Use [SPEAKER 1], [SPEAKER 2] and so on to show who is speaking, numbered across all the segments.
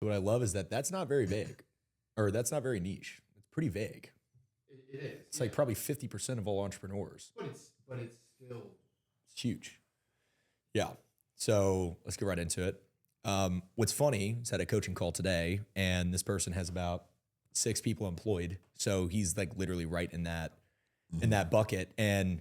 [SPEAKER 1] What I love is that that's not very vague, or that's not very niche. It's pretty vague.
[SPEAKER 2] It is.
[SPEAKER 1] It's
[SPEAKER 2] Yeah.
[SPEAKER 1] like probably 50% of all entrepreneurs.
[SPEAKER 2] But it's still.
[SPEAKER 1] It's huge. Yeah. So let's get right into it. What's funny is I had a coaching call today, and this person has about 6 people employed. So he's like literally right in that bucket. And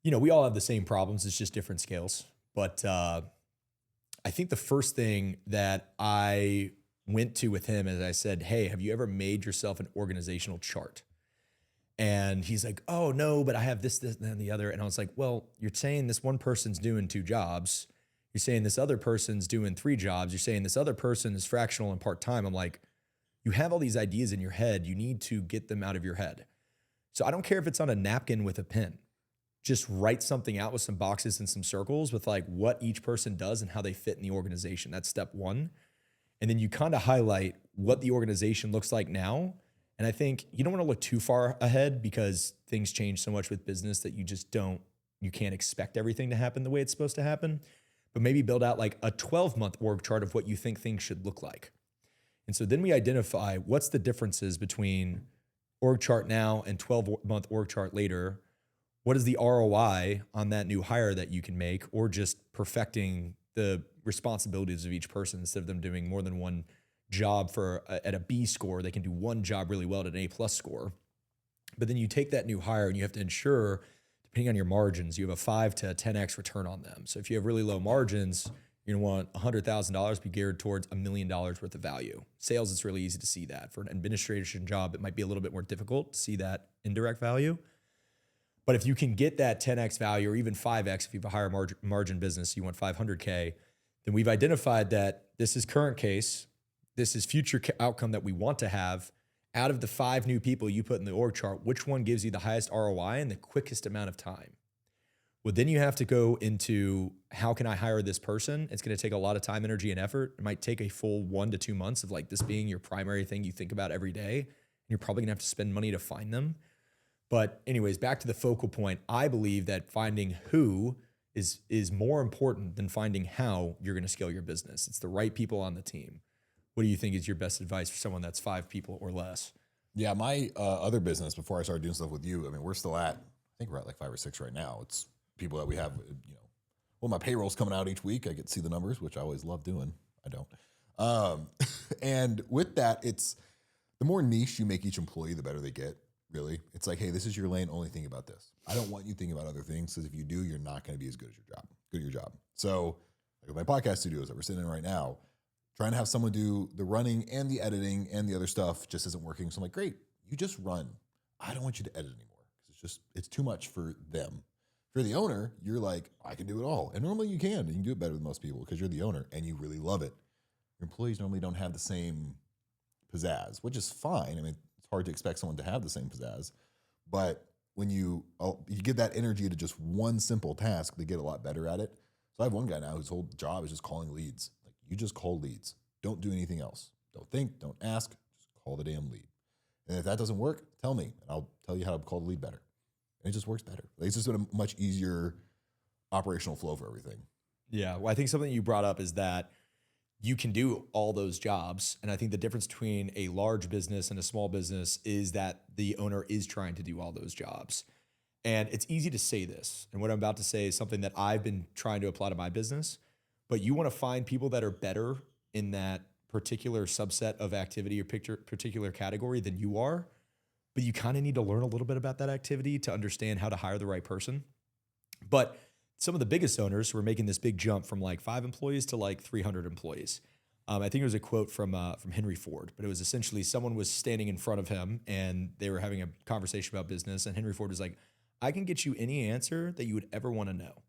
[SPEAKER 1] we all have the same problems. It's just different scales. But I think the first thing that I went to with him is I said, "Hey, have you ever made yourself an organizational chart?" And he's like, "Oh, no, but I have this, and the other." And I was like, "Well, you're saying this one person's doing 2 jobs. You're saying this other person's doing 3 jobs. You're saying this other person is fractional and part-time." I'm like, you have all these ideas in your head. You need to get them out of your head. So I don't care if it's on a napkin with a pen. Just write something out with some boxes and some circles with like what each person does and how they fit in the organization. That's step one. And then you kind of highlight what the organization looks like now. And I think you don't want to look too far ahead because things change so much with business that you can't expect everything to happen the way it's supposed to happen. But maybe build out like a 12-month org chart of what you think things should look like. And so then we identify what's the differences between org chart now and 12-month org chart later. What is the ROI on that new hire that you can make, or just perfecting the responsibilities of each person instead of them doing more than one job at a B score, they can do one job really well at an A+ score. But then you take that new hire and you have to ensure, depending on your margins, you have a 5 to 10x return on them. So if you have really low margins, you're going to want $100,000 be geared towards $1 million worth of value. Sales, it's really easy to see that. For an administration job, it might be a little bit more difficult to see that indirect value. But if you can get that 10x value or even 5x, if you have a higher margin business, you want 500K, then we've identified that this is current case, this is future outcome that we want to have. Out of the 5 new people you put in the org chart, which one gives you the highest ROI in the quickest amount of time? Well, then you have to go into, how can I hire this person? It's going to take a lot of time, energy, and effort. It might take a full 1 to 2 months of like this being your primary thing you think about every day. And you're probably going to have to spend money to find them. But anyways, back to the focal point. I believe that finding who is more important than finding how you're going to scale your business. It's the right people on the team. What do you think is your best advice for someone that's 5 people or less?
[SPEAKER 3] Yeah, my other business, before I started doing stuff with you, I mean, we're still I think we're at like 5 or 6 right now. It's people that we have, well, my payroll's coming out each week. I get to see the numbers, which I always love doing. I don't. And with that, it's the more niche you make each employee, the better they get. Really, it's like, hey, this is your lane. Only think about this. I don't want you thinking about other things, because if you do, you're not going to be as good at your job. So, like with my podcast studios that we're sitting in right now, trying to have someone do the running and the editing and the other stuff just isn't working. So I'm like, great, you just run. I don't want you to edit anymore, because it's too much for them. If you're the owner, you're like, I can do it all, and normally you can do it better than most people because you're the owner and you really love it. Your employees normally don't have the same pizzazz, which is fine. I mean, it's hard to expect someone to have the same pizzazz, but when you give that energy to just one simple task, they get a lot better at it. So I have one guy now whose whole job is just calling leads. Like, you just call leads. Don't do anything else. Don't think, don't ask, just call the damn lead. And if that doesn't work, tell me, and I'll tell you how to call the lead better. And it just works better. Like, it's just been a much easier operational flow for everything.
[SPEAKER 1] Yeah, well, I think something you brought up is that you can do all those jobs. And I think the difference between a large business and a small business is that the owner is trying to do all those jobs. And it's easy to say this. And what I'm about to say is something that I've been trying to apply to my business. But you want to find people that are better in that particular subset of activity or particular category than you are. But you kind of need to learn a little bit about that activity to understand how to hire the right person. But some of the biggest owners who are making this big jump from like 5 employees to like 300 employees. I think it was a quote from Henry Ford, but it was essentially someone was standing in front of him and they were having a conversation about business. And Henry Ford was like, I can get you any answer that you would ever want to know.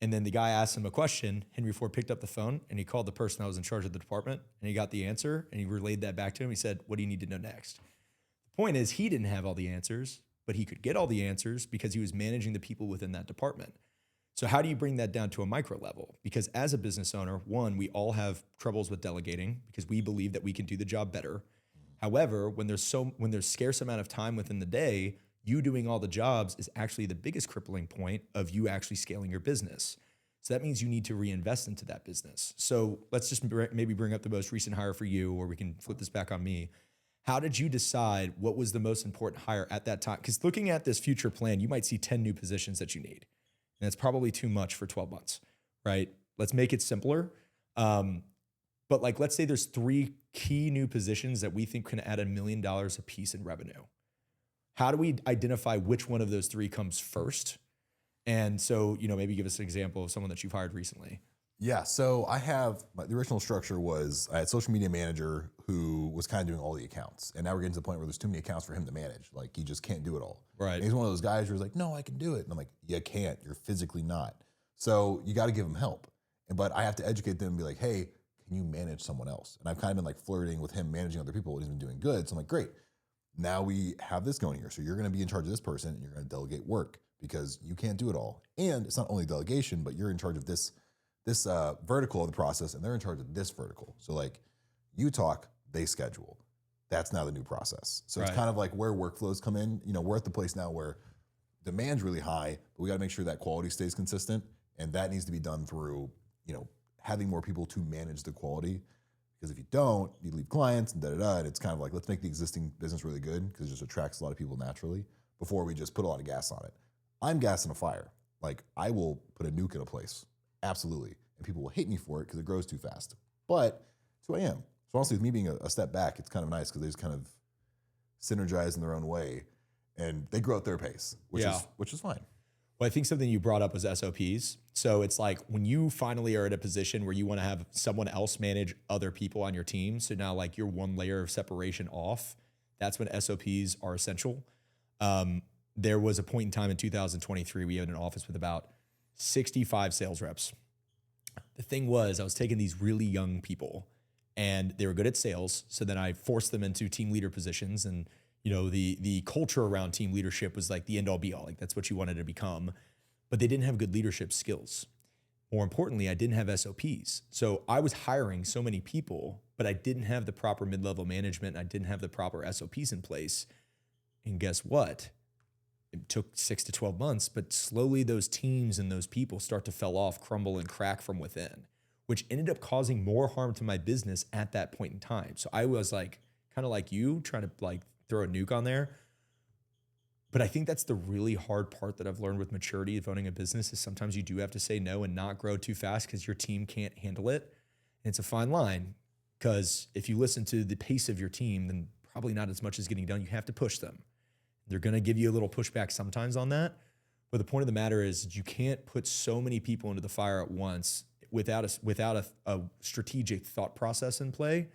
[SPEAKER 1] And then the guy asked him a question. Henry Ford picked up the phone and he called the person that was in charge of the department and he got the answer and he relayed that back to him. He said, what do you need to know next? The point is, he didn't have all the answers, but he could get all the answers because he was managing the people within that department. So how do you bring that down to a micro level? Because as a business owner, one, we all have troubles with delegating because we believe that we can do the job better. However, when there's scarce amount of time within the day, you doing all the jobs is actually the biggest crippling point of you actually scaling your business. So that means you need to reinvest into that business. So let's just maybe bring up the most recent hire for you, or we can flip this back on me. How did you decide what was the most important hire at that time? Because looking at this future plan, you might see 10 new positions that you need. And that's probably too much for 12 months, right? Let's make it simpler. But like, let's say there's 3 key new positions that we think can add $1 million a piece in revenue. How do we identify which one of those 3 comes first? And so, maybe give us an example of someone that you've hired recently.
[SPEAKER 3] Yeah, so the original structure was I had a social media manager who was kind of doing all the accounts. And now we're getting to the point where there's too many accounts for him to manage. Like, he just can't do it all.
[SPEAKER 1] Right.
[SPEAKER 3] And he's one of those guys who's like, no, I can do it. And I'm like, you can't. You're physically not. So you got to give him help. But I have to educate them and be like, hey, can you manage someone else? And I've kind of been like flirting with him managing other people and he's been doing good. So I'm like, great. Now we have this going here. So you're going to be in charge of this person and you're going to delegate work because you can't do it all. And it's not only delegation, but you're in charge of this vertical of the process and they're in charge of this vertical. So like you talk, they schedule. That's now the new process. So It's kind of like where workflows come in. We're at the place now where demand's really high, but we got to make sure that quality stays consistent. And that needs to be done through, having more people to manage the quality. Because if you don't, you leave clients and da-da-da. And it's kind of like, let's make the existing business really good because it just attracts a lot of people naturally before we just put a lot of gas on it. I'm gassing a fire. Like, I will put a nuke in a place. Absolutely. And people will hate me for it because it grows too fast. But it's who I am. So honestly, with me being a step back, it's kind of nice because they just kind of synergize in their own way and they grow at their pace, which is fine.
[SPEAKER 1] Well, I think something you brought up was SOPs. So it's like when you finally are at a position where you want to have someone else manage other people on your team. So now like you're one layer of separation off. That's when SOPs are essential. There was a point in time in 2023, we had an office with about 65 sales reps. The thing was, I was taking these really young people and they were good at sales. So then I forced them into team leader positions and the culture around team leadership was like the end all be all. Like that's what you wanted to become, but they didn't have good leadership skills. More importantly, I didn't have SOPs. So I was hiring so many people, but I didn't have the proper mid-level management. I didn't have the proper SOPs in place. And guess what? It took 6 to 12 months, but slowly those teams and those people start to fall off, crumble and crack from within, which ended up causing more harm to my business at that point in time. So I was like, kind of like you, trying to like throw a nuke on there. But I think that's the really hard part that I've learned with maturity of owning a business is sometimes you do have to say no and not grow too fast because your team can't handle it. And it's a fine line because if you listen to the pace of your team, then probably not as much is getting done. You have to push them. They're going to give you a little pushback sometimes on that. But the point of the matter is you can't put so many people into the fire at once without a strategic thought process in play.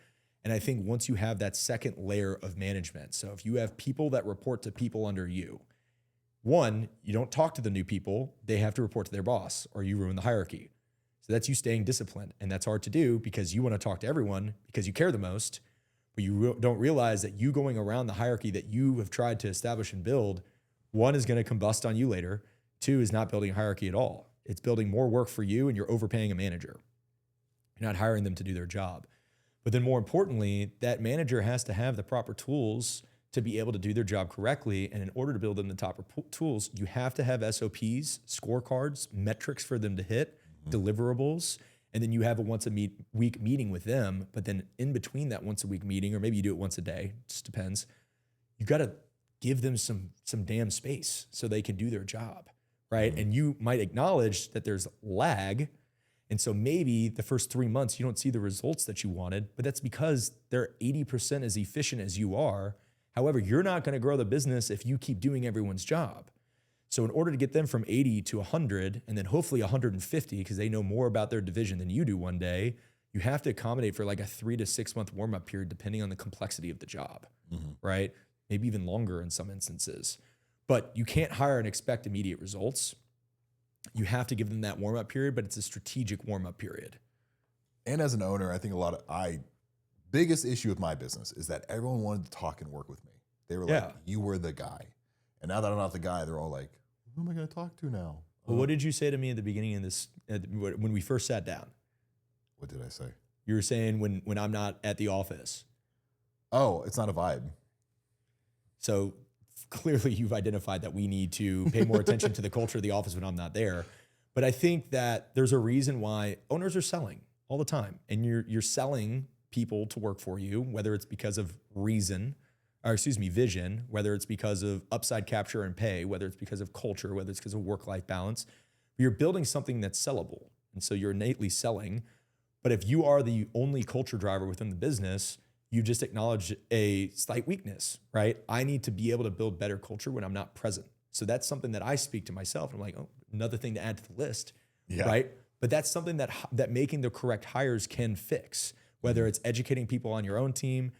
[SPEAKER 1] And I think once you have that second layer of management, so if you have people that report to people under you, one, you don't talk to the new people, they have to report to their boss or you ruin the hierarchy. So that's you staying disciplined. And that's hard to do because you want to talk to everyone because you care the most, but you don't realize that you going around the hierarchy that you have tried to establish and build, one is going to combust on you later. 2 is not building a hierarchy at all. It's building more work for you and you're overpaying a manager. You're not hiring them to do their job. But then more importantly, that manager has to have the proper tools to be able to do their job correctly. And in order to build them the proper tools, you have to have SOPs, scorecards, metrics for them to hit, deliverables. And then you have a once a week meeting with them. But then in between that once a week meeting, or maybe you do it once a day, just depends. You got to give them some damn space so they can do their job, right? And you might acknowledge that there's lag. And so maybe the first 3 months, you don't see the results that you wanted, but that's because they're 80% as efficient as you are. However, you're not going to grow the business if you keep doing everyone's job. So in order to get them from 80 to 100, and then hopefully 150, because they know more about their division than you do one day, you have to accommodate for like a 3 to 6 month warm-up period, depending on the complexity of the job, right? Maybe even longer in some instances. But you can't hire and expect immediate results. You have to give them that warm-up period, but it's a strategic warm-up period.
[SPEAKER 3] And as an owner, I think biggest issue with my business is that everyone wanted to talk and work with me. They were like, you were the guy. And now that I'm not the guy, they're all like, who am I going to talk to now?
[SPEAKER 1] Well, what did you say to me at the beginning of this, when we first sat down?
[SPEAKER 3] What did I say?
[SPEAKER 1] You were saying when I'm not at the office.
[SPEAKER 3] Oh, it's not a vibe.
[SPEAKER 1] So clearly you've identified that we need to pay more attention to the culture of the office when I'm not there. But I think that there's a reason why owners are selling all the time, and you're selling people to work for you, whether it's because of vision, whether it's because of upside capture and pay, whether it's because of culture, whether it's because of work-life balance. You're building something that's sellable. And so you're innately selling. But if you are the only culture driver within the business, you just acknowledge a slight weakness, right? I need to be able to build better culture when I'm not present. So that's something that I speak to myself. I'm like, oh, another thing to add to the list, right? But that's something that making the correct hires can fix, whether it's educating people on your own team,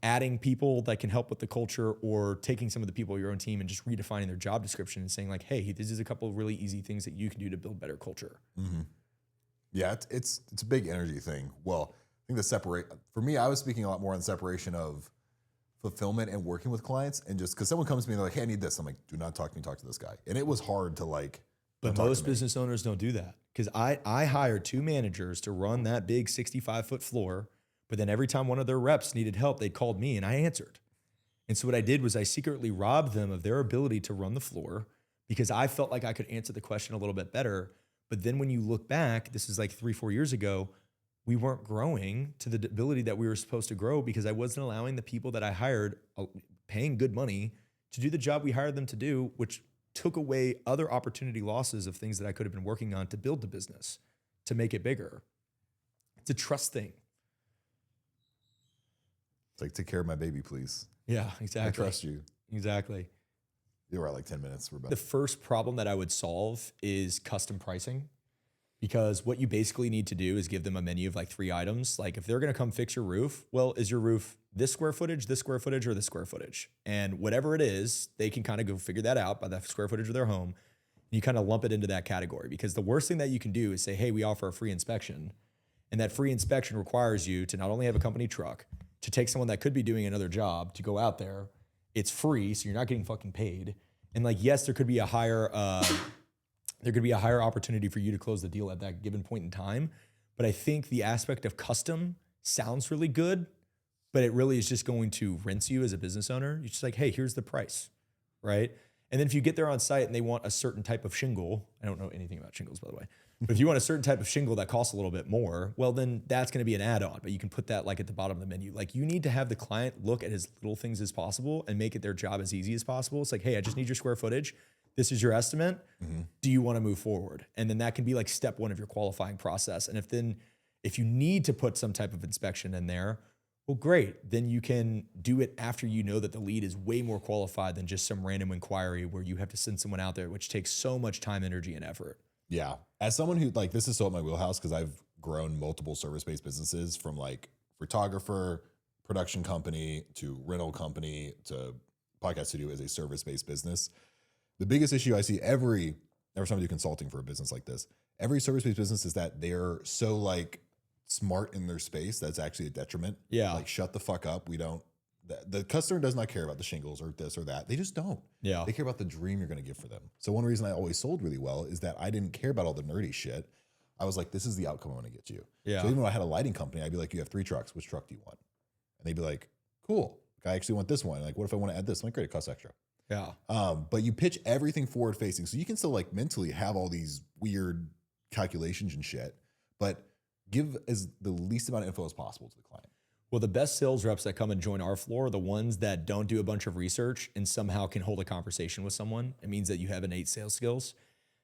[SPEAKER 1] adding people that can help with the culture, or taking some of the people on your own team and just redefining their job description and saying like, hey, this is a couple of really easy things that you can do to build better culture.
[SPEAKER 3] Mm-hmm. Yeah, it's a big energy thing. Well, I think for me, I was speaking a lot more on the separation of fulfillment and working with clients, and just because someone comes to me and they're like, hey, I need this. I'm like, do not talk to me, talk to this guy. And it was hard to like.
[SPEAKER 1] But most business owners don't do that, because I hired 2 managers to run that big 65-foot floor. But then every time one of their reps needed help, they called me and I answered. And so what I did was I secretly robbed them of their ability to run the floor, because I felt like I could answer the question a little bit better. But then when you look back, this is like 3-4 years ago, we weren't growing to the ability that we were supposed to grow, because I wasn't allowing the people that I hired, paying good money, to do the job we hired them to do, which took away other opportunity losses of things that I could have been working on to build the business, to make it bigger. It's a trust thing.
[SPEAKER 3] It's like, take care of my baby, please.
[SPEAKER 1] Yeah, exactly.
[SPEAKER 3] I trust you.
[SPEAKER 1] Exactly.
[SPEAKER 3] You were at like 10 minutes. We're about
[SPEAKER 1] The first problem that I would solve is custom pricing, because what you basically need to do is give them a menu of like 3 items. Like if they're going to come fix your roof, well, is your roof this square footage, or this square footage? And whatever it is, they can kind of go figure that out by the square footage of their home. And you kind of lump it into that category, because the worst thing that you can do is say, hey, we offer a free inspection. And that free inspection requires you to not only have a company truck, to take someone that could be doing another job to go out there. It's free, so you're not getting fucking paid. And like, yes, there could be a higher opportunity for you to close the deal at that given point in time. But I think the aspect of custom sounds really good, but it really is just going to rinse you as a business owner. You're just like, hey, here's the price, right? And then if you get there on site and they want a certain type of shingle, I don't know anything about shingles, by the way, but if you want a certain type of shingle that costs a little bit more, well, then that's going to be an add-on, but you can put that like at the bottom of the menu. Like, you need to have the client look at as little things as possible and make it their job as easy as possible. It's like, hey, I just need your square footage. This is your estimate. Mm-hmm. Do you want to move forward? And then that can be like step 1 of your qualifying process. And if you need to put some type of inspection in there, well, great. Then you can do it after you know that the lead is way more qualified than just some random inquiry where you have to send someone out there, which takes so much time, energy, and effort.
[SPEAKER 3] Yeah. As someone who, like, this is so at my wheelhouse, because I've grown multiple service-based businesses, from like photographer, production company, to rental company, to podcast studio as a service-based business. The biggest issue I see every time I do consulting for a business like this, every service-based business, is that they're so like smart in their space that's actually a detriment.
[SPEAKER 1] Yeah.
[SPEAKER 3] Like, shut the fuck up. The customer does not care about the shingles or this or that. They just don't.
[SPEAKER 1] Yeah.
[SPEAKER 3] They care about the dream you're going to give for them. So one reason I always sold really well is that I didn't care about all the nerdy shit. I was like, this is the outcome I want to get you.
[SPEAKER 1] Yeah.
[SPEAKER 3] So even when I had a lighting company, I'd be like, you have 3 trucks. Which truck do you want? And they'd be like, cool. I actually want this one. Like, what if I want to add this? I'm like, great, it costs extra.
[SPEAKER 1] Yeah.
[SPEAKER 3] But you pitch everything forward facing. So you can still like mentally have all these weird calculations and shit, but give as the least amount of info as possible to the client.
[SPEAKER 1] Well, the best sales reps that come and join our floor are the ones that don't do a bunch of research and somehow can hold a conversation with someone. It means that you have innate sales skills.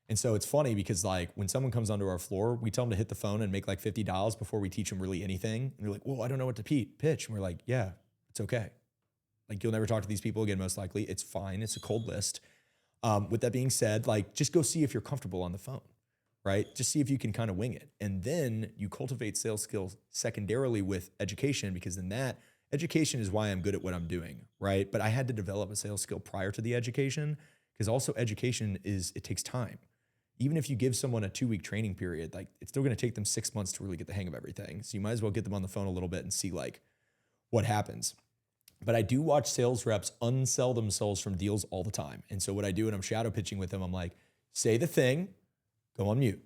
[SPEAKER 1] And so it's funny because like when someone comes onto our floor, we tell them to hit the phone and make like $50 before we teach them really anything. And they're like, well, I don't know what to pitch. And we're like, yeah, it's okay. Like, you'll never talk to these people again, most likely. It's fine. It's a cold list. With that being said, like, just go see if you're comfortable on the phone, right? Just see if you can kind of wing it. And then you cultivate sales skills secondarily with education, because then that education is why I'm good at what I'm doing, right? But I had to develop a sales skill prior to the education, because also education it takes time. Even if you give someone a 2-week training period, like, it's still going to take them 6 months to really get the hang of everything. So you might as well get them on the phone a little bit and see like what happens. But I do watch sales reps unsell themselves from deals all the time. And so what I do when I'm shadow pitching with them, I'm like, say the thing, go on mute.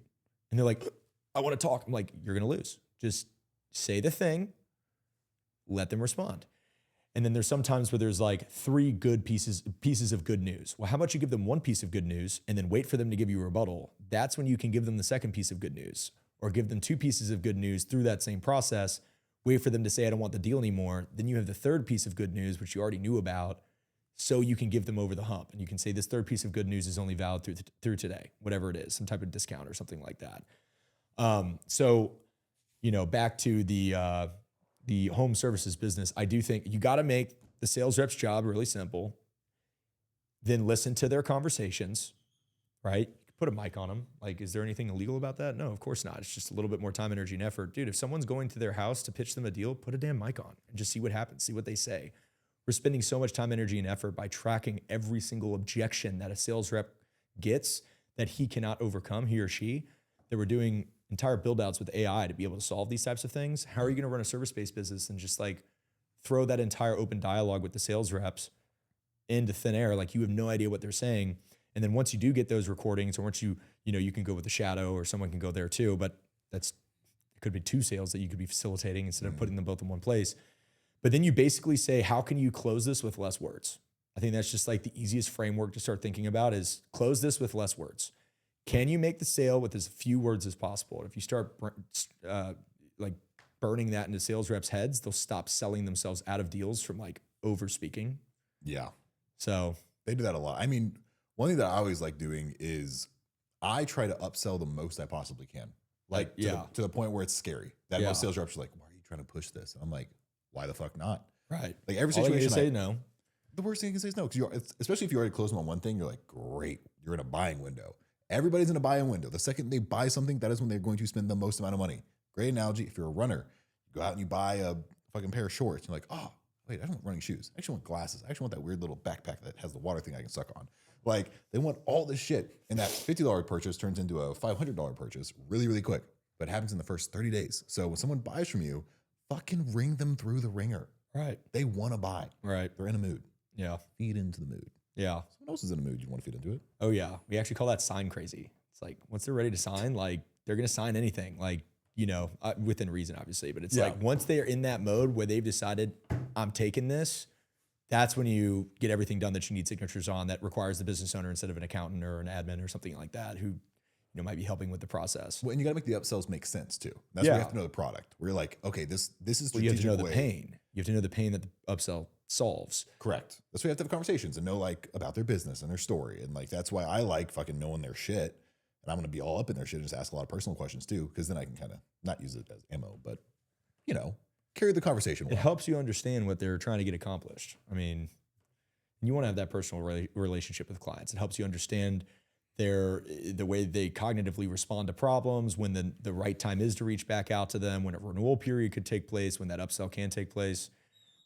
[SPEAKER 1] And they're like, I want to talk. I'm like, you're going to lose. Just say the thing, let them respond. And then there's sometimes where there's like 3 good pieces of good news. Well, how about you give them 1 piece of good news and then wait for them to give you a rebuttal? That's when you can give them the 2nd piece of good news, or give them 2 pieces of good news through that same process, wait for them to say, I don't want the deal anymore. Then you have the 3rd piece of good news, which you already knew about, so you can give them over the hump. And you can say, this 3rd piece of good news is only valid through today, whatever it is, some type of discount or something like that. So, back to the home services business, I do think you got to make the sales rep's job really simple. Then listen to their conversations, right? Put a mic on them. Like, is there anything illegal about that? No, of course not. It's just a little bit more time, energy, and effort. Dude, if someone's going to their house to pitch them a deal, put a damn mic on and just see what happens, see what they say. We're spending so much time, energy, and effort by tracking every single objection that a sales rep gets that he cannot overcome, he or she, that we're doing entire build outs with AI to be able to solve these types of things. How are you going to run a service-based business and just like throw that entire open dialogue with the sales reps into thin air? Like, you have no idea what they're saying. And then once you do get those recordings, or once you can go with the shadow, or someone can go there too, but it could be 2 sales that you could be facilitating instead of putting them both in one place. But then you basically say, how can you close this with less words? I think that's just like the easiest framework to start thinking about, is close this with less words. Can you make the sale with as few words as possible? And if you start like burning that into sales reps' heads, they'll stop selling themselves out of deals from like over speaking.
[SPEAKER 3] Yeah.
[SPEAKER 1] So
[SPEAKER 3] They do that a lot. I mean, one thing that I always like doing is I try to upsell the most I possibly can. Like, to the point where it's scary. That most sales reps are like, why are you trying to push this? And I'm like, why the fuck not?
[SPEAKER 1] Right.
[SPEAKER 3] Like, every
[SPEAKER 1] All
[SPEAKER 3] situation
[SPEAKER 1] you say no.
[SPEAKER 3] The worst thing you can say is no, because especially if you already closed them on one thing, you're like, great, you're in a buying window. Everybody's in a buying window. The second they buy something, that is when they're going to spend the most amount of money. Great analogy. If you're a runner, you go out and you buy a fucking pair of shorts. You're like, oh, wait, I don't want running shoes. I actually want glasses. I actually want that weird little backpack that has the water thing I can suck on. Like, they want all this shit. And that $50 purchase turns into a $500 purchase really, really quick. But it happens in the first 30 days. So when someone buys from you, fucking ring them through the ringer.
[SPEAKER 1] Right.
[SPEAKER 3] They want to buy.
[SPEAKER 1] Right.
[SPEAKER 3] They're in a mood.
[SPEAKER 1] Yeah.
[SPEAKER 3] Feed into the mood.
[SPEAKER 1] Yeah.
[SPEAKER 3] Someone else is in a mood. You want to feed into it.
[SPEAKER 1] Oh yeah. We actually call that sign crazy. It's like, once they're ready to sign, like, they're going to sign anything, like, within reason, obviously. But it's like, once they're in that mode where they've decided, I'm taking this, that's when you get everything done that you need signatures on, that requires the business owner instead of an accountant or an admin or something like that, who might be helping with the process.
[SPEAKER 3] Well, and you got to make the upsells make sense too. That's why you have to know the product. Where you're like, okay, this is strategic.
[SPEAKER 1] You have to know
[SPEAKER 3] way.
[SPEAKER 1] the pain. You have to know the pain that the upsell solves.
[SPEAKER 3] Correct. That's why you have to have conversations and know like about their business and their story. And like, that's why I like fucking knowing their shit. And I'm going to be all up in their shit and just ask a lot of personal questions too. Cause then I can kind of not use it as ammo, but carry the conversation.
[SPEAKER 1] It helps you understand what they're trying to get accomplished. I mean, you want to have that personal relationship with clients. It helps you understand the way they cognitively respond to problems, when the right time is to reach back out to them, when a renewal period could take place, when that upsell can take place.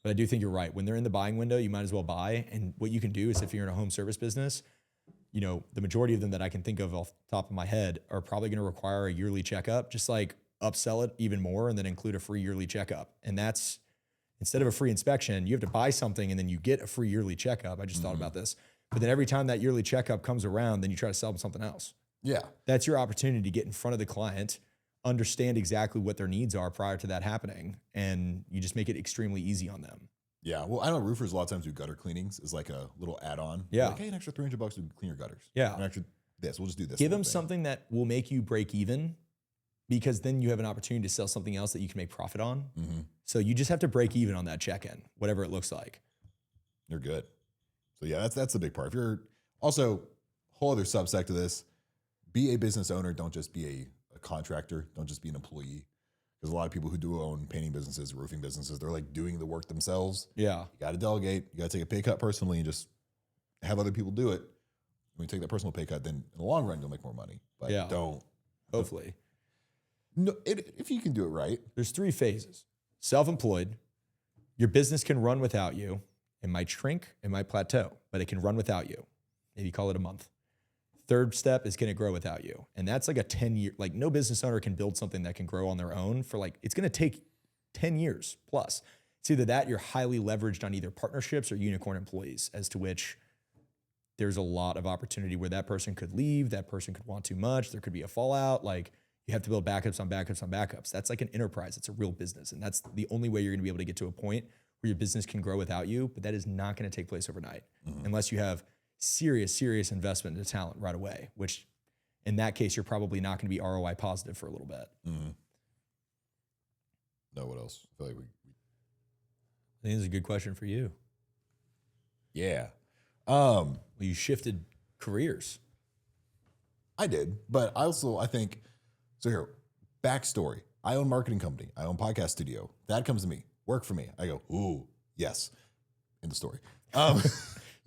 [SPEAKER 1] But I do think you're right. When they're in the buying window, you might as well buy. And what you can do is, if you're in a home service business, the majority of them that I can think of off the top of my head are probably going to require a yearly checkup, just like upsell it even more and then include a free yearly checkup. And that's, instead of a free inspection, you have to buy something and then you get a free yearly checkup. I just thought about this. But then every time that yearly checkup comes around, then you try to sell them something else.
[SPEAKER 3] Yeah.
[SPEAKER 1] That's your opportunity to get in front of the client, understand exactly what their needs are prior to that happening, and you just make it extremely easy on them.
[SPEAKER 3] Yeah. Well, I know roofers a lot of times do gutter cleanings as like a little add-on.
[SPEAKER 1] Yeah.
[SPEAKER 3] Like, hey, an extra $300 to clean your gutters.
[SPEAKER 1] Yeah.
[SPEAKER 3] An extra this. We'll just do this.
[SPEAKER 1] Give them something that will make you break even, because then you have an opportunity to sell something else that you can make profit on.
[SPEAKER 3] Mm-hmm.
[SPEAKER 1] So you just have to break even on that check-in, whatever it looks like.
[SPEAKER 3] You're good. So yeah, that's the big part. If you're also, whole other subsect to this, be a business owner. Don't just be a contractor. Don't just be an employee. There's a lot of people who do own painting businesses, roofing businesses. They're like doing the work themselves.
[SPEAKER 1] Yeah.
[SPEAKER 3] You got to delegate. You got to take a pay cut personally and just have other people do it. When you take that personal pay cut, then in the long run, you'll make more money. But don't.
[SPEAKER 1] Hopefully.
[SPEAKER 3] No, if you can do it right.
[SPEAKER 1] There's 3 phases. Self-employed. Your business can run without you. It might shrink, it might plateau, but it can run without you. Maybe call it a month. Third step is, going to grow without you. And that's like a 10-year, like, no business owner can build something that can grow on their own for it's going to take 10 years plus. It's either that, you're highly leveraged on either partnerships or unicorn employees, as to which there's a lot of opportunity where that person could leave, that person could want too much, there could be a fallout. Like, you have to build backups on backups on backups. That's like an enterprise. It's a real business. And that's the only way you're going to be able to get to a point where your business can grow without you, but that is not going to take place overnight unless you have serious investment into talent right away, which in that case, you're probably not going to be ROI positive for a little bit.
[SPEAKER 3] No, what else? I feel like
[SPEAKER 1] I think this is a good question for you.
[SPEAKER 3] yeah.
[SPEAKER 1] Well, you shifted careers.
[SPEAKER 3] I did, but I think, so here, backstory. I own marketing company. I own podcast studio. That comes to me, work for me. I go, ooh, yes, in the story.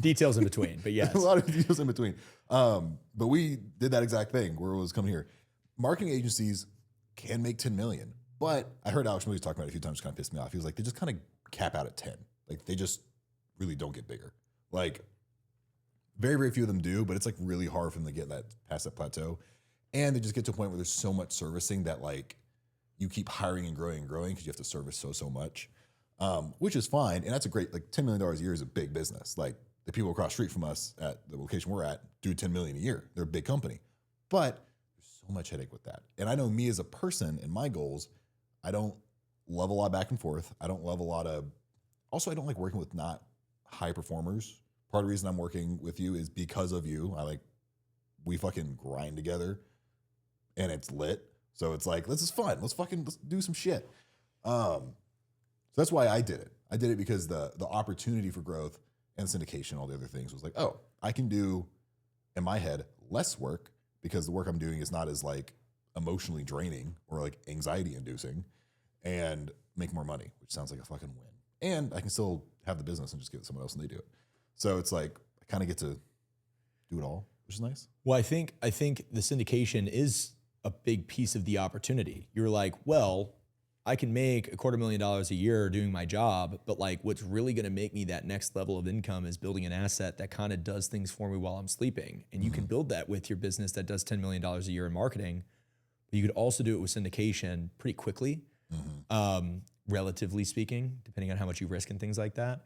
[SPEAKER 1] Details in between, but yes.
[SPEAKER 3] A lot of details in between. But we did that exact thing where it was coming here. Marketing agencies can make 10 million, but I heard Alex Moody's talking about it a few times, kind of pissed me off. He was like, they just kind of cap out at 10. Like they just really don't get bigger. Like very few of them do, but it's like really hard for them to get that past that plateau. And they just get to a point where there's so much servicing that like you keep hiring and growing because you have to service so much, which is fine. And that's a great, like $10 million a year is a big business. Like the people across the street from us at the location we're at do 10 million a year. They're a big company, but there's so much headache with that. And I know me as a person and my goals, I don't love a lot of back and forth. I don't love a lot of, also I don't like working with not high performers. Part of the reason I'm working with you is because of you. We fucking grind together and it's lit. So it's like, this is fun. Let's do some shit. So that's why I did it. I did it because the opportunity for growth and syndication, all the other things was like, oh, I can do in my head less work because the work I'm doing is not as like emotionally draining or like anxiety inducing and make more money, which sounds like a fucking win. And I can still have the business and just give it to someone else and they do it. So it's like, I kind of get to do it all, which is nice.
[SPEAKER 1] Well, I think the syndication is a big piece of the opportunity. You're like, well, I can make $250,000 a year doing my job, but like what's really going to make me that next level of income is building an asset that kind of does things for me while I'm sleeping. And you can build that with your business that does $10 million a year in marketing, but you could also do it with syndication pretty quickly, relatively speaking, depending on how much you risk and things like that.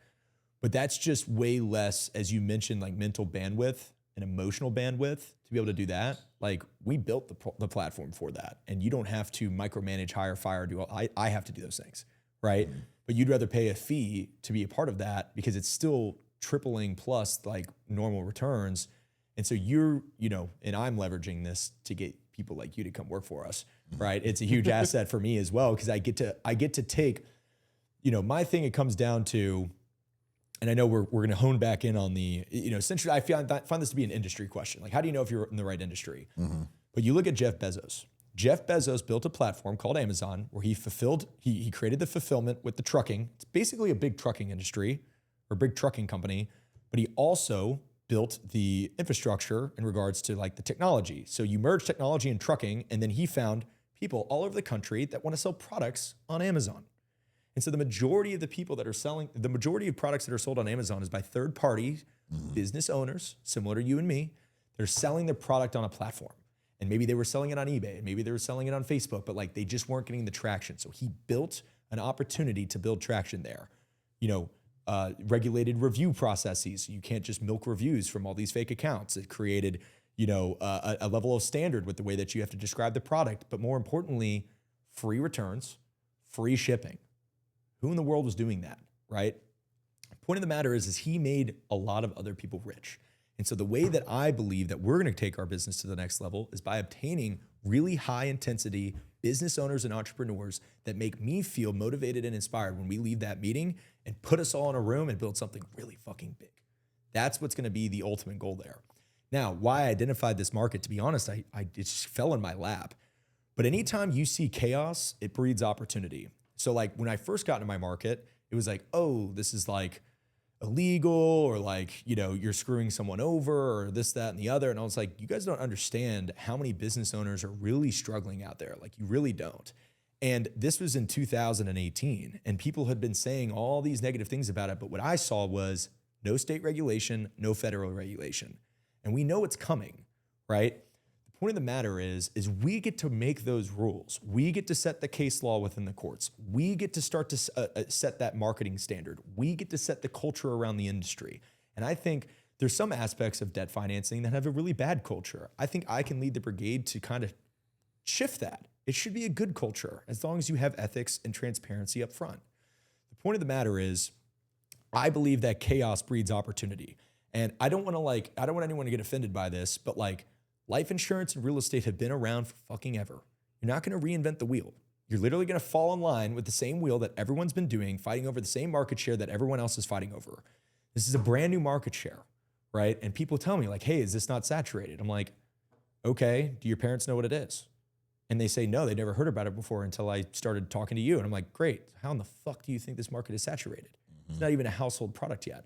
[SPEAKER 1] But that's just way less, as you mentioned, like mental bandwidth and emotional bandwidth to be able to do that. Like we built the platform for that, and you don't have to micromanage, hire, fire, I have to do those things, right? But you'd rather pay a fee to be a part of that because it's still tripling plus like normal returns. And so and I'm leveraging this to get people like you to come work for us, right? It's a huge asset for me as well because I get to take, my thing. It comes down to. And I know we're going to hone back in on the, essentially I find this to be an industry question. Like, how do you know if you're in the right industry? But you look at Jeff Bezos. Jeff Bezos built a platform called Amazon where he created the fulfillment with the trucking. It's basically a big trucking industry or big trucking company, but he also built the infrastructure in regards to like the technology. So you merge technology and trucking, and then he found people all over the country that want to sell products on Amazon. And so the majority of the majority of products that are sold on Amazon is by third party business owners, similar to you and me. They're selling their product on a platform. And maybe they were selling it on eBay, and maybe they were selling it on Facebook, but like they just weren't getting the traction. So he built an opportunity to build traction there. Regulated review processes. You can't just milk reviews from all these fake accounts. It created, a level of standard with the way that you have to describe the product, but more importantly, free returns, free shipping. Who in the world was doing that, right? Point of the matter is he made a lot of other people rich. And so the way that I believe that we're going to take our business to the next level is by obtaining really high intensity business owners and entrepreneurs that make me feel motivated and inspired when we leave that meeting and put us all in a room and build something really fucking big. That's what's going to be the ultimate goal there. Now, why I identified this market, to be honest, it just fell in my lap. But anytime you see chaos, it breeds opportunity. So like when I first got into my market, it was like, oh, this is like illegal, or like, you're screwing someone over, or this, that, and the other. And I was like, you guys don't understand how many business owners are really struggling out there. Like you really don't. And this was in 2018, and people had been saying all these negative things about it. But what I saw was no state regulation, no federal regulation. And we know it's coming, right? The point of the matter is we get to make those rules. We get to set the case law within the courts. We get to start to set that marketing standard. We get to set the culture around the industry. And I think there's some aspects of debt financing that have a really bad culture. I think I can lead the brigade to kind of shift that. It should be a good culture as long as you have ethics and transparency up front. The point of the matter is I believe that chaos breeds opportunity. And I don't want anyone to get offended by this, but like life insurance and real estate have been around for fucking ever. You're not going to reinvent the wheel. You're literally going to fall in line with the same wheel that everyone's been doing, fighting over the same market share that everyone else is fighting over. This is a brand new market share, right? And people tell me like, hey, is this not saturated? I'm like, okay, do your parents know what it is? And they say, no, they never heard about it before until I started talking to you. And I'm like, great. How in the fuck do you think this market is saturated? It's not even a household product yet.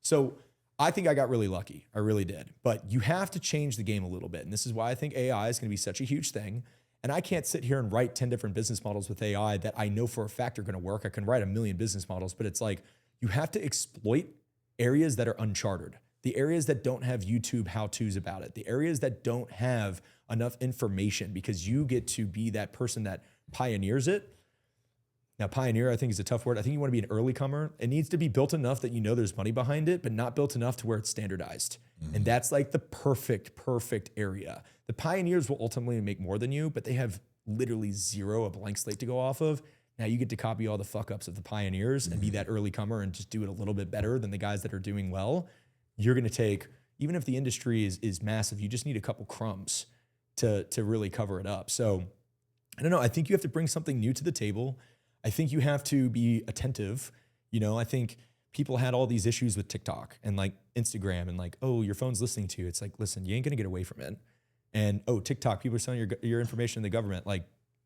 [SPEAKER 1] So I think I got really lucky. I really did. But you have to change the game a little bit. And this is why I think AI is going to be such a huge thing. And I can't sit here and write 10 different business models with AI that I know for a fact are going to work. I can write 1 million business models, but it's like you have to exploit areas that are uncharted, the areas that don't have YouTube how-tos about it, the areas that don't have enough information, because you get to be that person that pioneers it. Now, pioneer, I think, is a tough word. I think you want to be an early comer. It needs to be built enough that you know there's money behind it, but not built enough to where it's standardized. And that's like the perfect area. The pioneers will ultimately make more than you, but they have literally zero, a blank slate to go off of. Now you get to copy all the fuck ups of the pioneers and be that early comer and just do it a little bit better than the guys that are doing well. You're going to take, even if the industry is massive, you just need a couple crumbs to really cover it up. So I don't know. I think you have to bring something new to the table. I think you have to be attentive. You know, I think people had all these issues with TikTok and like Instagram and like, oh, your phone's listening to you. It's like, listen, you ain't going to get away from it. And oh, TikTok, people are selling your information to the government. Like,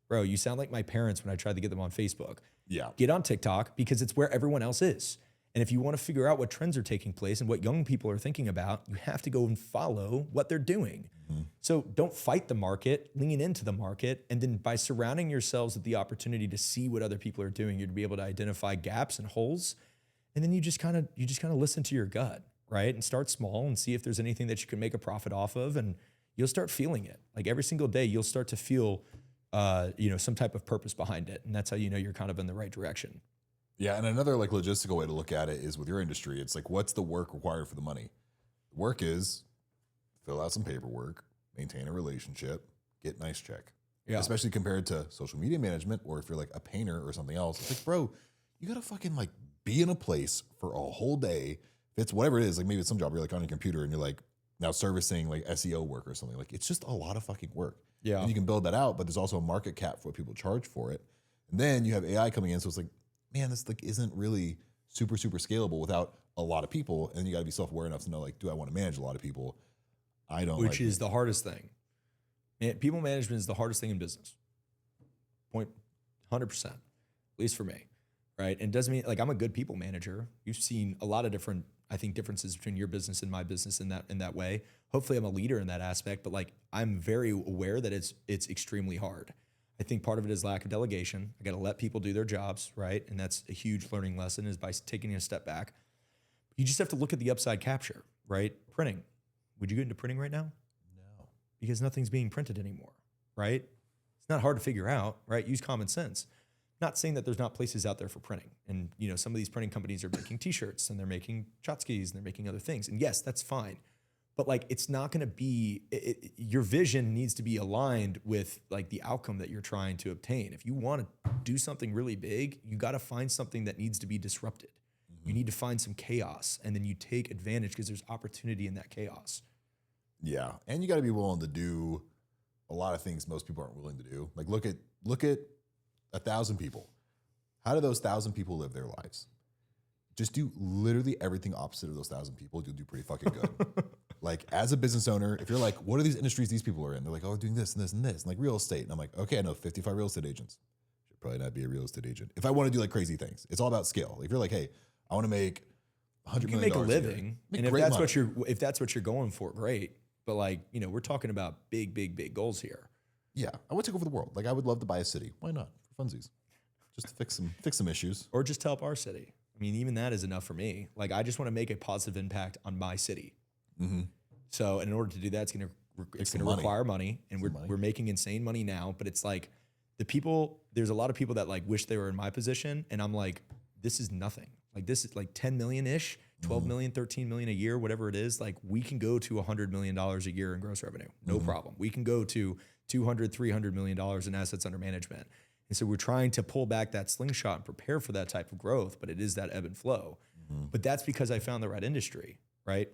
[SPEAKER 1] bro, you sound like my parents when I tried to get them on Facebook.
[SPEAKER 3] Yeah.
[SPEAKER 1] Get on TikTok because it's where everyone else is. And if you want to figure out what trends are taking place and what young people are thinking about, you have to go and follow what they're doing. So don't fight the market, lean into the market. And then by surrounding yourselves with the opportunity to see what other people are doing, you'd be able to identify gaps and holes. And then you just kind of listen to your gut, right? And start small and see if there's anything that you can make a profit off of. And you'll start feeling it. Like every single day, you'll start to feel, some type of purpose behind it. And that's how you know you're kind of in the right direction.
[SPEAKER 3] Yeah, and another like logistical way to look at it is with your industry. It's like, what's the work required for the money? The work is fill out some paperwork, maintain a relationship, get nice check. Yeah. Especially compared to social media management, or if you're like a painter or something else. It's like, bro, you gotta fucking like be in a place for a whole day. If it's whatever it is, like maybe it's some job you're like on your computer and you're like now servicing like SEO work or something. Like it's just a lot of fucking work.
[SPEAKER 1] Yeah.
[SPEAKER 3] And you can build that out, but there's also a market cap for what people charge for it. And then you have AI coming in, so it's like, man, this like isn't really super scalable without a lot of people. And you got to be self-aware enough to know, like, do I want to manage a lot of people? I don't.
[SPEAKER 1] Which is the hardest thing. People management is the hardest thing in business. 100%, at least for me, right? And it doesn't mean like I'm a good people manager. You've seen a lot of different, I think, differences between your business and my business in that way. Hopefully, I'm a leader in that aspect, but like I'm very aware that it's extremely hard. I think part of it is lack of delegation. I got to let people do their jobs, right? And that's a huge learning lesson, is by taking a step back. You just have to look at the upside capture, right? Printing. Would you get into printing right now?
[SPEAKER 3] No.
[SPEAKER 1] Because nothing's being printed anymore, right? It's not hard to figure out, right? Use common sense. Not saying that there's not places out there for printing. And some of these printing companies are making t-shirts and they're making tchotchkes and they're making other things. And yes, that's fine. But like, it's not going to be, your vision needs to be aligned with like the outcome that you're trying to obtain. If you want to do something really big, you got to find something that needs to be disrupted. You need to find some chaos, and then you take advantage because there's opportunity in that chaos.
[SPEAKER 3] Yeah. And you got to be willing to do a lot of things most people aren't willing to do. Like look at 1,000 people. How do those 1,000 people live their lives? Just do literally everything opposite of those 1,000 people. You'll do pretty fucking good. Like as a business owner, if you're like, what are these industries these people are in? They're like, oh, doing this and this and this, and like real estate. And I'm like, okay, I know 55 real estate agents. Should probably not be a real estate agent. If I want to do like crazy things, it's all about scale. If you're like, hey, I want to make $100 million. You can make a living,
[SPEAKER 1] and if that's what you're going for, great. But like, we're talking about big goals here.
[SPEAKER 3] Yeah, I would take over the world. Like I would love to buy a city. Why not? For funsies, just to fix some issues,
[SPEAKER 1] or just help our city. I mean, even that is enough for me. Like I just want to make a positive impact on my city. Mm-hmm. So in order to do that, it's going to require money, and we're making insane money now. But it's like there's a lot of people that like wish they were in my position, and I'm like, this is nothing. Like this is like 10 million-ish, 12 million, 13 million a year, whatever it is. Like we can go to $100 million a year in gross revenue. No problem. We can go to $200, $300 million in assets under management. And so we're trying to pull back that slingshot and prepare for that type of growth, but it is that ebb and flow. But that's because I found the right industry, right?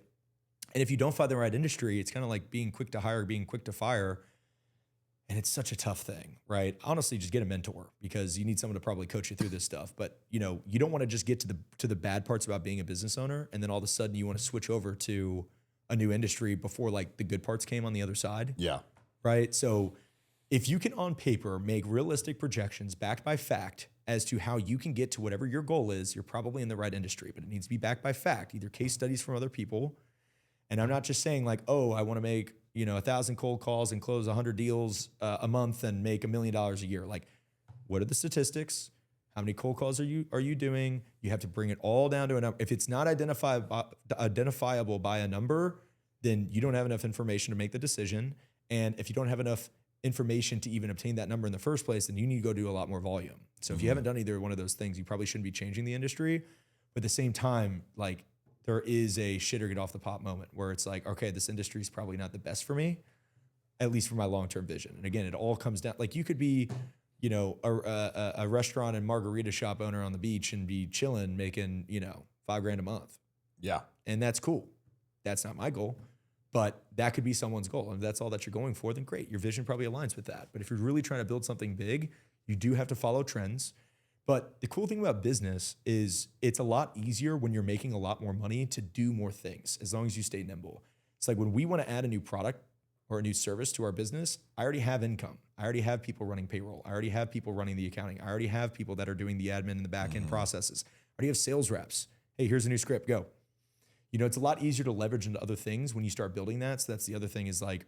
[SPEAKER 1] And if you don't find the right industry, it's kind of like being quick to hire, being quick to fire. And it's such a tough thing, right? Honestly, just get a mentor because you need someone to probably coach you through this stuff. But you don't want to just get to the bad parts about being a business owner, and then all of a sudden you want to switch over to a new industry before like the good parts came on the other side.
[SPEAKER 3] Yeah.
[SPEAKER 1] Right. So if you can on paper make realistic projections backed by fact as to how you can get to whatever your goal is, you're probably in the right industry, but it needs to be backed by fact, either case studies from other people. And I'm not just saying like, oh, I want to make 1,000 cold calls and close 100 deals a month and make $1 million a year. Like, what are the statistics? How many cold calls are you doing? You have to bring it all down to a number. If it's not identifiable by a number, then you don't have enough information to make the decision. And if you don't have enough information to even obtain that number in the first place, then you need to go do a lot more volume. So if you haven't done either one of those things, you probably shouldn't be changing the industry. But at the same time, like, there is a shit or get off the pot moment where it's like, okay, this industry is probably not the best for me, at least for my long-term vision. And again, it all comes down, like you could be, a restaurant and margarita shop owner on the beach and be chilling, making, $5,000 a month.
[SPEAKER 3] Yeah.
[SPEAKER 1] And that's cool. That's not my goal, but that could be someone's goal. And if that's all that you're going for, then great. Your vision probably aligns with that. But if you're really trying to build something big, you do have to follow trends. But the cool thing about business is it's a lot easier when you're making a lot more money to do more things, as long as you stay nimble. It's like when we want to add a new product or a new service to our business, I already have income. I already have people running payroll. I already have people running the accounting. I already have people that are doing the admin and the back end processes. I already have sales reps. Hey, here's a new script, go. It's a lot easier to leverage into other things when you start building that. So that's the other thing is like,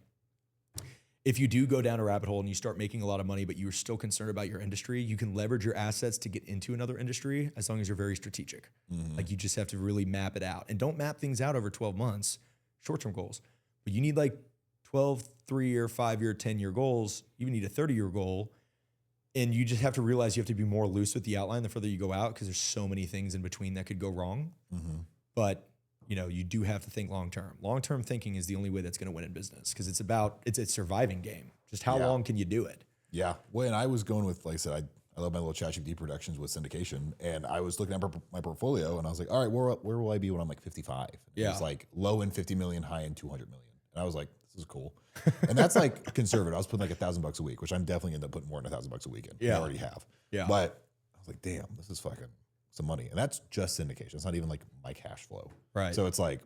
[SPEAKER 1] if you do go down a rabbit hole and you start making a lot of money, but you're still concerned about your industry, you can leverage your assets to get into another industry as long as you're very strategic. Like you just have to really map it out, and don't map things out over 12 months, short-term goals, but you need like 12, 3-year, 5-year, 10-year goals. You need a 30-year goal. And you just have to realize you have to be more loose with the outline the further you go out, because there's so many things in between that could go wrong. But you do have to think long-term. Long-term thinking is the only way that's going to win in business, because it's a surviving game. Just how long can you do it? Yeah.
[SPEAKER 3] Well, and I was going with, like I said, I love my little ChatGPT productions with syndication, and I was looking at my portfolio, and I was like, all right, where will I be when I'm like 55? It was like low in 50 million, high in 200 million. And I was like, this is cool. And that's like conservative. I was putting like $1,000 a week, which I'm definitely going to end up putting more than $1,000 a week in.
[SPEAKER 1] Yeah.
[SPEAKER 3] I already have.
[SPEAKER 1] Yeah.
[SPEAKER 3] But I was like, damn, this is fucking some money. And that's just syndication. It's not even like my cash flow.
[SPEAKER 1] Right.
[SPEAKER 3] So it's like,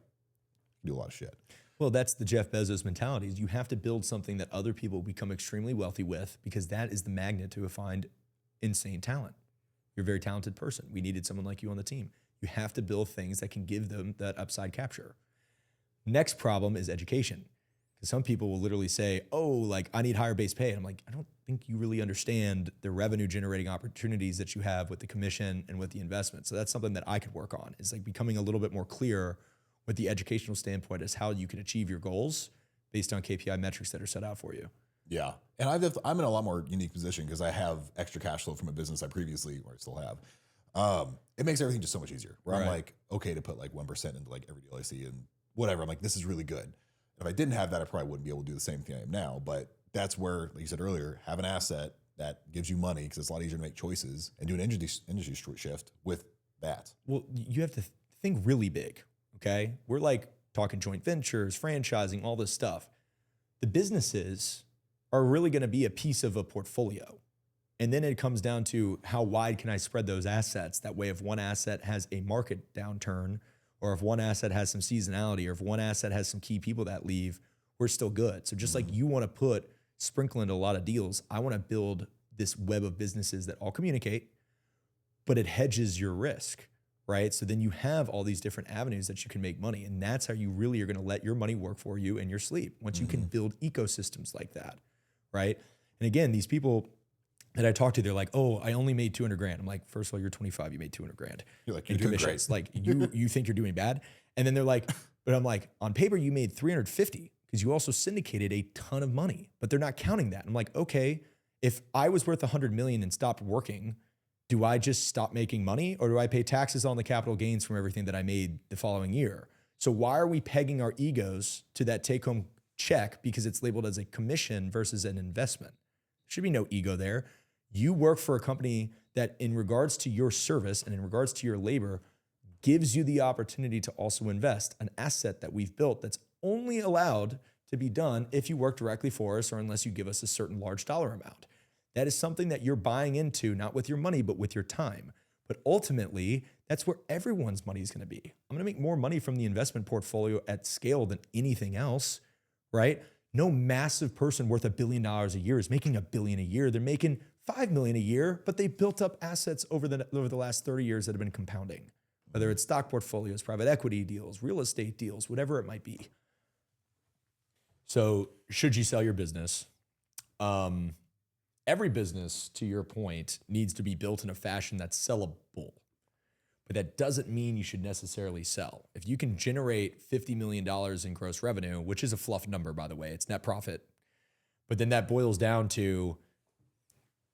[SPEAKER 3] you do a lot of shit.
[SPEAKER 1] Well, that's the Jeff Bezos mentality, is you have to build something that other people become extremely wealthy with, because that is the magnet to find insane talent. You're a very talented person. We needed someone like you on the team. You have to build things that can give them that upside capture. Next problem is education. Because some people will literally say, oh, like I need higher base pay. And I'm like, I don't think you really understand the revenue generating opportunities that you have with the commission and with the investment. So that's something that I could work on, is like becoming a little bit more clear with the educational standpoint as how you can achieve your goals based on KPI metrics that are set out for you.
[SPEAKER 3] Yeah. And I'm in a lot more unique position because I have extra cash flow from a business I previously, or I still have. It makes everything just so much easier, where I'm like, okay to put like 1% into like every deal I see and whatever. I'm like, this is really good. If I didn't have that, I probably wouldn't be able to do the same thing I am now. But that's where, like you said earlier, have an asset that gives you money, because it's a lot easier to make choices and do an industry shift with that.
[SPEAKER 1] Well, you have to think really big, okay? We're like talking joint ventures, franchising, all this stuff. The businesses are really going to be a piece of a portfolio. And then it comes down to how wide can I spread those assets? That way, if one asset has a market downturn, or if one asset has some seasonality, or if one asset has some key people that leave, we're still good. So just like you want to sprinkle into a lot of deals, I want to build this web of businesses that all communicate, but it hedges your risk, right? So then you have all these different avenues that you can make money. And that's how you really are going to let your money work for you in your sleep, once you can build ecosystems like that, right? And again, these people that I talk to, they're like, oh, I only made 200 grand. I'm like, first of all, you're 25, you made 200 grand.
[SPEAKER 3] You're like, you're doing great.
[SPEAKER 1] Like you think you're doing bad. And then they're like, but I'm like, on paper, you made 350 because you also syndicated a ton of money, but they're not counting that. I'm like, okay, if I was worth 100 million and stopped working, do I just stop making money, or do I pay taxes on the capital gains from everything that I made the following year? So why are we pegging our egos to that take home check because it's labeled as a commission versus an investment? There should be no ego there. You work for a company that, in regards to your service and in regards to your labor, gives you the opportunity to also invest, an asset that we've built that's only allowed to be done if you work directly for us or unless you give us a certain large dollar amount. That is something that you're buying into, not with your money, but with your time. But ultimately, that's where everyone's money is going to be. I'm going to make more money from the investment portfolio at scale than anything else, right? No massive person worth $1 billion a year is making $1 billion a year. They're making $5 million a year, but they built up assets over the last 30 years that have been compounding, whether it's stock portfolios, private equity deals, real estate deals, whatever it might be. So should you sell your business? Every business, to your point, needs to be built in a fashion that's sellable. But that doesn't mean you should necessarily sell. If you can generate $50 million in gross revenue, which is a fluff number, by the way, it's net profit, but then that boils down to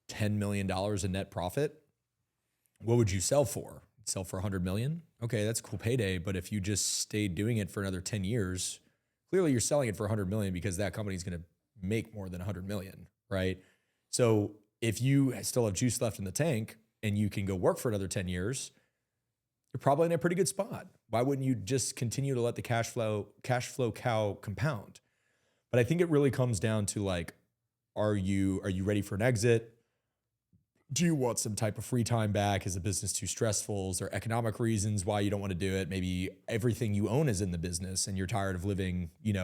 [SPEAKER 1] $10 million in net profit, what would you sell for? Sell for $100 million? Okay, that's a cool payday, but if you just stayed doing it for another 10 years, clearly you're selling it for $100 million because that company's going to make more than $100 million, right? So if you still have juice left in the tank and you can go work for another 10 years, you're probably in a pretty good spot. Why wouldn't you just continue to let the cash flow cow compound? But I think it really comes down to like, are you ready for an exit? Do you want some type of free time back? Is the business too stressful? Is there economic reasons why you don't want to do it? Maybe everything you own is in the business and you're tired of living, in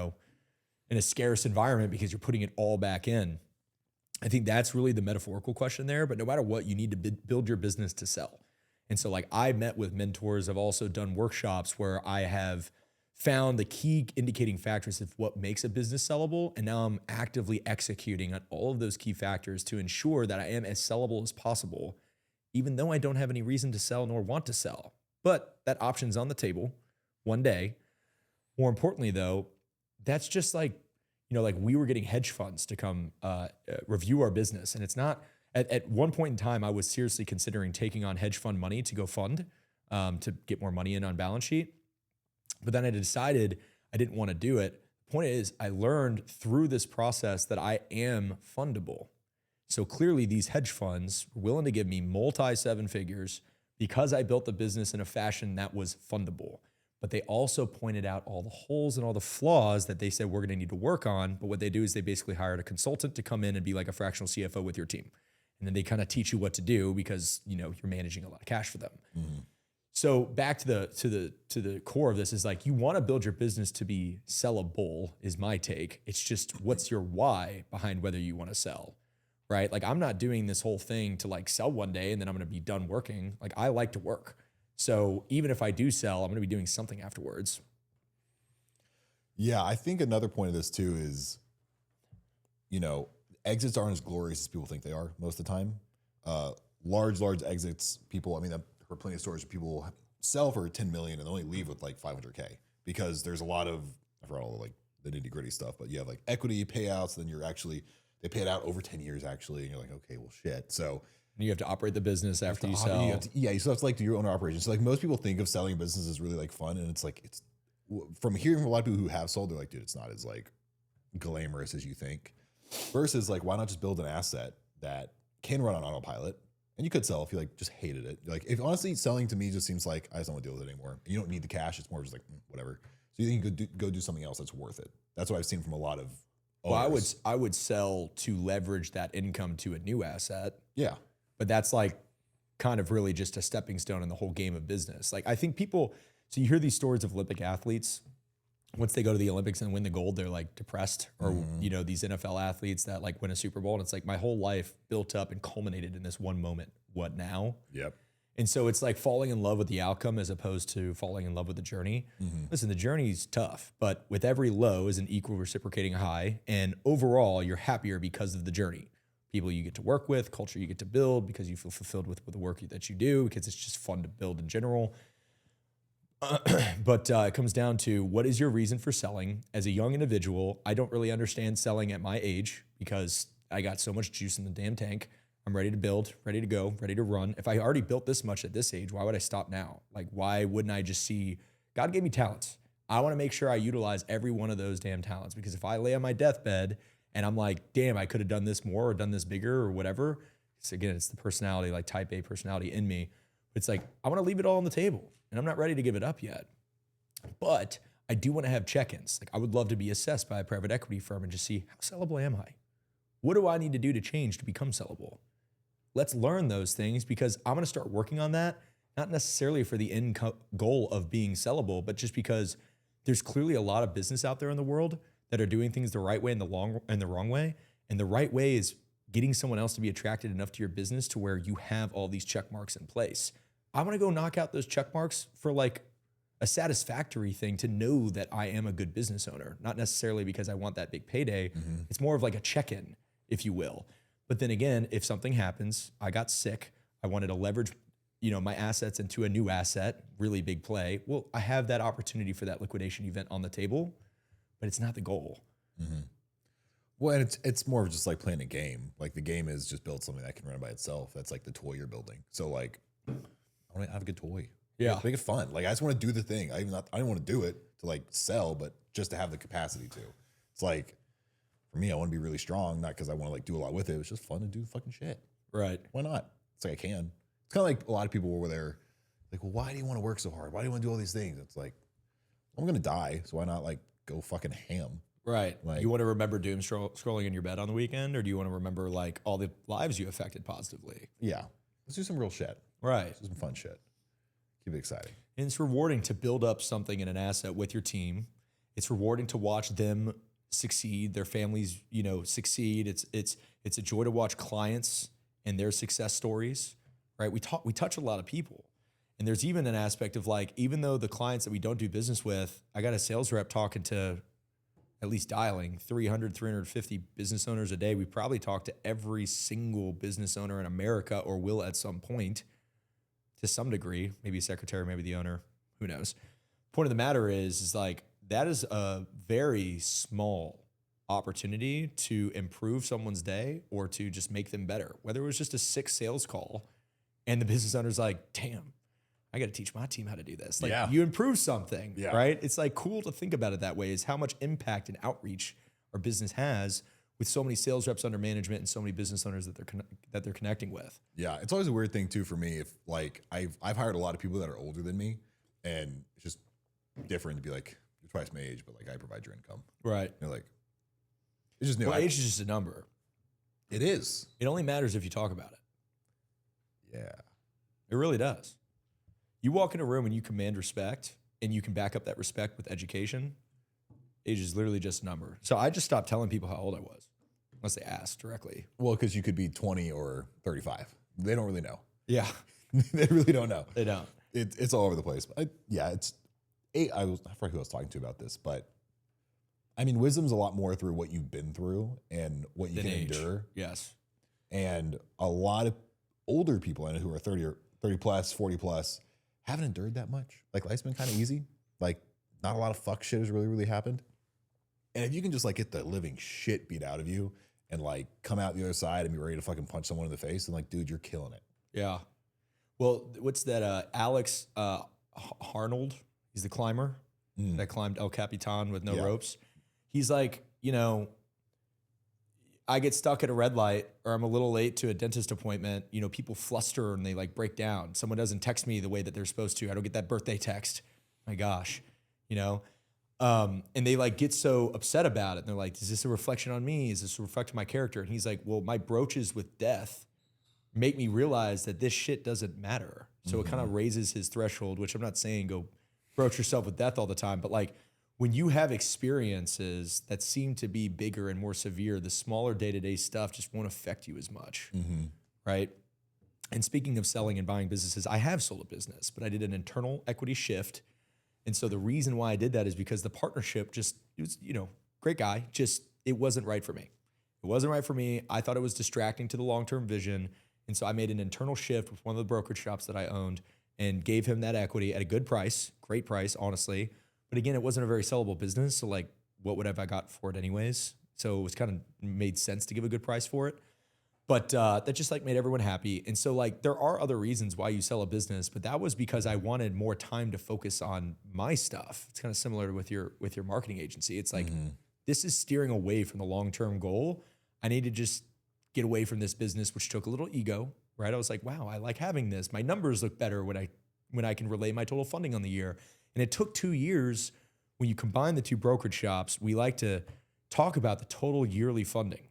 [SPEAKER 1] a scarce environment because you're putting it all back in. I think that's really the metaphorical question there, but no matter what, you need to build your business to sell. And so like I met with mentors. I've also done workshops where I have found the key indicating factors of what makes a business sellable. And now I'm actively executing on all of those key factors to ensure that I am as sellable as possible, even though I don't have any reason to sell nor want to sell. But that option's on the table one day. More importantly though, that's just like, like we were getting hedge funds to come review our business. And it's not, at one point in time, I was seriously considering taking on hedge fund money to go fund, to get more money in on balance sheet. But then I decided I didn't want to do it. The point is, I learned through this process that I am fundable. So clearly these hedge funds were willing to give me multi-seven figures because I built the business in a fashion that was fundable. But they also pointed out all the holes and all the flaws that they said we're going to need to work on. But what they do is they basically hired a consultant to come in and be like a fractional CFO with your team. And then they kind of teach you what to do because, you're managing a lot of cash for them. Mm-hmm. So back to the core of this is like, you want to build your business to be sellable is my take. It's just, what's your why behind whether you want to sell, right? Like I'm not doing this whole thing to like sell one day and then I'm going to be done working. Like I like to work. So even if I do sell, I'm going to be doing something afterwards.
[SPEAKER 3] Yeah, I think another point of this too is, exits aren't as glorious as people think they are most of the time. Large exits, people, I've heard plenty of stories where people sell for 10 million and only leave with like 500K because there's a lot of, I forgot all the nitty gritty stuff, but you have like equity payouts, then they pay it out over 10 years actually. And you're like, okay, well shit. So
[SPEAKER 1] you have to operate the business after you sell.
[SPEAKER 3] You still have to like do your own operations. So like most people think of selling business as really like fun. And it's like, from hearing from a lot of people who have sold, they're like, dude, it's not as like glamorous as you think. Versus like, why not just build an asset that can run on autopilot? And you could sell if you like just hated it. Like if honestly selling to me just seems like I just don't want to deal with it anymore. You don't need the cash. It's more just like whatever. So you think you could go do something else that's worth it. That's what I've seen from a lot of owners.
[SPEAKER 1] Well, I would sell to leverage that income to a new asset.
[SPEAKER 3] Yeah.
[SPEAKER 1] But that's like kind of really just a stepping stone in the whole game of business. Like I think people, so you hear these stories of Olympic athletes, once they go to the Olympics and win the gold, they're like depressed, or, these NFL athletes that like win a Super Bowl. And it's like my whole life built up and culminated in this one moment. What now?
[SPEAKER 3] Yep.
[SPEAKER 1] And so it's like falling in love with the outcome as opposed to falling in love with the journey. Mm-hmm. Listen, the journey's tough, but with every low is an equal reciprocating high. And overall, you're happier because of the journey. People you get to work with, culture you get to build because you feel fulfilled with the work that you do, because it's just fun to build in general. But it comes down to, what is your reason for selling? As a young individual, I don't really understand selling at my age because I got so much juice in the damn tank. I'm ready to build, ready to go, ready to run. If I already built this much at this age, why would I stop now? Like, why wouldn't I just see, God gave me talents. I want to make sure I utilize every one of those damn talents, because if I lay on my deathbed and I'm like, damn, I could have done this more or done this bigger or whatever. So again, it's the personality, like type A personality in me. It's like, I want to leave it all on the table and I'm not ready to give it up yet. But I do want to have check-ins. Like I would love to be assessed by a private equity firm and just see how sellable am I? What do I need to do to change to become sellable? Let's learn those things because I'm going to start working on that, not necessarily for the end goal of being sellable, but just because there's clearly a lot of business out there in the world that are doing things the right way and the wrong way. And the right way is getting someone else to be attracted enough to your business to where you have all these check marks in place. I want to go knock out those check marks for like a satisfactory thing to know that I am a good business owner, not necessarily because I want that big payday. It's more of like a check-in, if you will. But then again, if something happens, I got sick, I wanted to leverage, my assets into a new asset, really big play. Well, I have that opportunity for that liquidation event on the table, but it's not the goal.
[SPEAKER 3] Well, and it's more of just like playing a game. Like the game is just build something that can run by itself. That's like the toy you're building. So like, I want to have a good toy.
[SPEAKER 1] Yeah.
[SPEAKER 3] Make it fun. Like I just want to do the thing. I don't want to do it to like sell, but just to have the capacity to. It's like, for me, I want to be really strong, not because I want to like do a lot with it. It's just fun to do fucking shit.
[SPEAKER 1] Right.
[SPEAKER 3] Why not? It's like I can. It's kind of like a lot of people were there, like, well, why do you want to work so hard? Why do you want to do all these things? It's like, I'm gonna die, so why not like go fucking ham?
[SPEAKER 1] Right.
[SPEAKER 3] Like,
[SPEAKER 1] you want to remember doom scrolling in your bed on the weekend, or do you want to remember like all the lives you affected positively?
[SPEAKER 3] Yeah. Let's do some real shit.
[SPEAKER 1] Right.
[SPEAKER 3] Let's do some fun shit. Keep it exciting.
[SPEAKER 1] And it's rewarding to build up something in an asset with your team. It's rewarding to watch them succeed, their families, succeed. It's a joy to watch clients and their success stories, right? We touch a lot of people. And there's even an aspect of like, even though the clients that we don't do business with, I got a sales rep talking to, at least dialing 300, 350 business owners a day. We probably talk to every single business owner in America or will at some point to some degree, maybe a secretary, maybe the owner, who knows. Point of the matter is like, that is a very small opportunity to improve someone's day or to just make them better. Whether it was just a 6 sales call and the business owner's like, damn, I got to teach my team how to do this. Like you improve something, right? It's like cool to think about it that way, is how much impact and outreach our business has with so many sales reps under management and so many business owners that they're connecting with.
[SPEAKER 3] Yeah. It's always a weird thing too for me. If like I've hired a lot of people that are older than me, and it's just different to be like, you're twice my age, but like I provide your income.
[SPEAKER 1] Right.
[SPEAKER 3] You're like, it's just new.
[SPEAKER 1] Well, age is just a number.
[SPEAKER 3] It is.
[SPEAKER 1] It only matters if you talk about it.
[SPEAKER 3] Yeah.
[SPEAKER 1] It really does. You walk in a room and you command respect and you can back up that respect with education. Age is literally just a number. So I just stopped telling people how old I was unless they asked directly.
[SPEAKER 3] Well, because you could be 20 or 35. They don't really know.
[SPEAKER 1] Yeah.
[SPEAKER 3] They really don't know.
[SPEAKER 1] They don't.
[SPEAKER 3] It's all over the place. But I forgot who I was talking to about this, but I mean, wisdom's a lot more through what you've been through and what you can endure.
[SPEAKER 1] Yes.
[SPEAKER 3] And a lot of older people I know who are 30 plus, 40 plus haven't endured that much. Like life's been kind of easy. Like not a lot of fuck shit has really, really happened. And if you can just like get the living shit beat out of you and like come out the other side and be ready to fucking punch someone in the face, and like, dude, you're killing it.
[SPEAKER 1] Yeah. Well, what's that? Alex Harnold, he's the climber that climbed El Capitan with no ropes. He's like, I get stuck at a red light or I'm a little late to a dentist appointment. People fluster and they like break down. Someone doesn't text me the way that they're supposed to. I don't get that birthday text. My gosh, and they like get so upset about it. And they're like, is this a reflection on me? Is this a reflection on my character? And he's like, well, my broaches with death make me realize that this shit doesn't matter. So it kind of raises his threshold, which I'm not saying go broach yourself with death all the time, but like when you have experiences that seem to be bigger and more severe, the smaller day-to-day stuff just won't affect you as much, right? And speaking of selling and buying businesses, I have sold a business, but I did an internal equity shift. And so the reason why I did that is because the partnership it was, great guy, just it wasn't right for me. It wasn't right for me. I thought it was distracting to the long-term vision. And so I made an internal shift with one of the brokerage shops that I owned and gave him that equity at a good price, great price, honestly. But again, it wasn't a very sellable business. So like, what would have I got for it anyways? So it was kind of made sense to give a good price for it. But that just like made everyone happy. And so like, there are other reasons why you sell a business, but that was because I wanted more time to focus on my stuff. It's kind of similar with your marketing agency. It's like, this is steering away from the long-term goal. I need to just get away from this business, which took a little ego, right? I was like, wow, I like having this. My numbers look better when I can relay my total funding on the year. And it took 2 years. When you combine the two brokerage shops, we like to talk about the total yearly funding,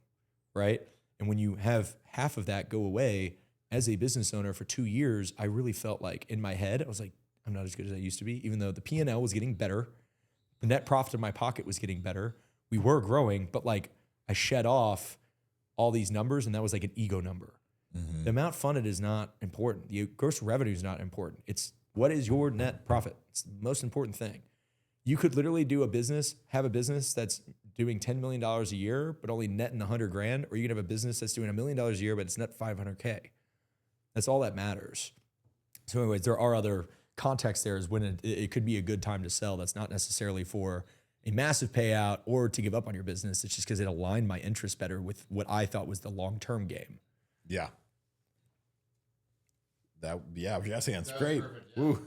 [SPEAKER 1] right? And when you have half of that go away as a business owner for 2 years, I really felt like in my head, I was like, I'm not as good as I used to be, even though the P&L was getting better. The net profit in my pocket was getting better. We were growing, but like I shed off all these numbers, and that was like an ego number.
[SPEAKER 3] Mm-hmm.
[SPEAKER 1] The amount funded is not important. The gross revenue is not important. It's what is your net profit? It's the most important thing. You could literally have a business that's doing $10 million a year, but only netting $100,000, or you can have a business that's doing $1 million a year, but it's net $500K. That's all that matters. So anyways, there are other contexts there is when it could be a good time to sell. That's not necessarily for a massive payout or to give up on your business. It's just because it aligned my interest better with what I thought was the long-term game.
[SPEAKER 3] Yeah. That, yeah, jazz hands.
[SPEAKER 2] That was
[SPEAKER 3] Great.
[SPEAKER 2] perfect, yeah.
[SPEAKER 3] Woo.